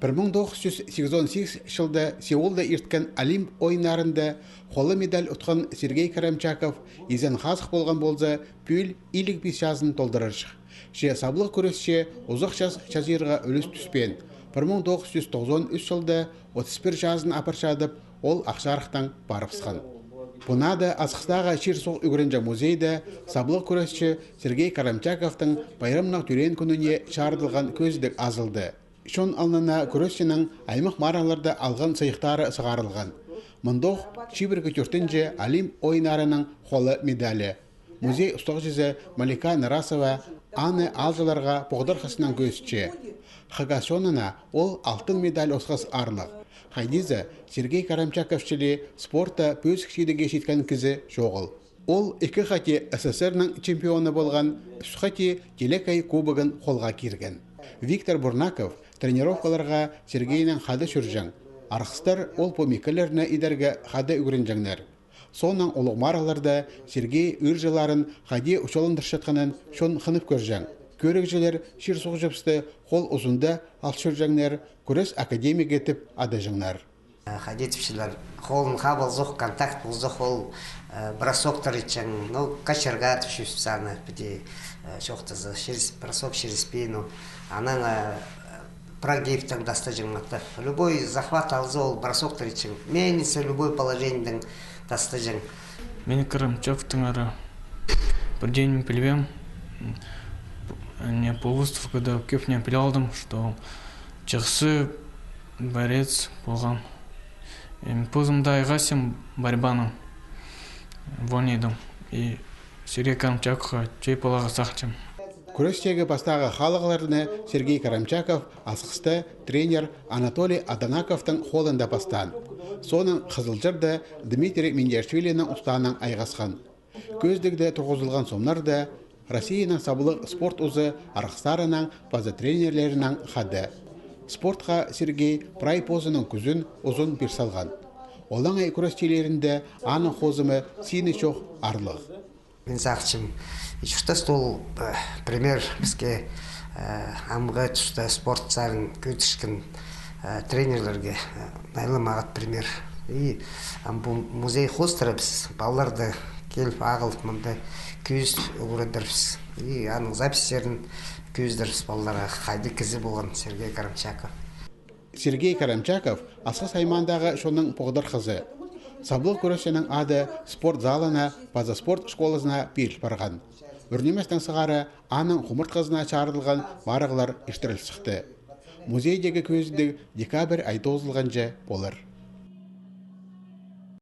1988 жылда Сеулда ирткен Олимп ойындарында қолы медаль ұтқан Сергей Карамчаков изен қазық болған болса, пүл илік бес жазын толдырыршық. Же саблық көресше ұзық жаз жазирға өліс түспен. 1993 жылда 31 жазын апыршадып, ол ақшарықтан барыпсқан. Бұнада асқыстағы Ширсоқ үгірінжі музейді саблық көресші Сергей Карамчаковтың байрамнақ түрен күніне шардылған көздік азылды. Шон алнына көресшінің аймақ мараларда алған сайықтары сығарылған. Мұндоқ Чибіргі түртінже Олимп ойынарының қолы медалі. Музей ұстақ жүзі Малика Нарасова аны алжыларға бұғдар қысынан көзші. Хагасонына ол алтын медаль осқас арлық. Хайдизі Сергей Карамчаковшілі спорта пөз кішедіге жеткен кізі жоғыл. Ол екі қате СССР-ның чемпионы болған үсқате Телекай кубогын қолға керген. Виктор Бурнаков тренировкаларға Сергейнің қады жүржің. Арқыстар ол помекілеріне идерге қады үгірінжіңдер. Сонан олығмараларда Сергей үржіларын қаде ұшалындыршатқанын шон қынып көржің. Көрікжілер Ширсоқ жіпсті қол ұзында алшыржыңнер, көрес академик етіп адыжыңнар. Қадетіпшілер қолын қабыл зоқ, контакт бұл зоқ ол бросоктар етчің, качерға түшіпсаны, біде шоқтызы, бросок через спину, аның прогибтің дастыжыңмақты. Любой захват алзы ол бросоктар етчің, менесі любой положенидің дастыжың. Мен Карамчаковтың ары бір день білбем, не по выставкада көп не білалдым, что жақсы борец болған. Позымда айғасым борьбаның вонейдім. И Сергей Карамчаковқа чей полаға сақчым. Күрестегі бастағы халықларыны Сергей Карамчаков асқысты тренер Анатолий Аданаковтың қолында бастан. Соның қызылжырды Дмитрий Миндершвилінің ұстаның айғасқан. Көздігді тұрғызылған сомнарды Россияның сабылық спорт ұзы арқыстарының базы тренерлерінің қады. Спортқа Сергей прай позының күзін ұзын бір салған. Олың ай күрестелерінде аның қозымы сені шоқ арлық. Мен сақчым, үшті стол пример бізге амға түсті спортсарын көтішкін тренерлерге найлы мағат пример. И бұл музей қостыры біз балаларды келіп ағылып мұнда көз өңіріндірбіз. И аның запистерін көздірбіз балаларға қайды кізі болған Сергей Карамчаков. Сергей Карамчаков асқыс аймандағы шоның поғдар қызы. Саблық көресінің ады спорт залына, база спорт школасына пейіл барған. Үрнеместің сығары аның құмырт қызына чарылған барығылар іштіріл шықты. Музейдегі көзді декабрь айты озылғанжа болыр.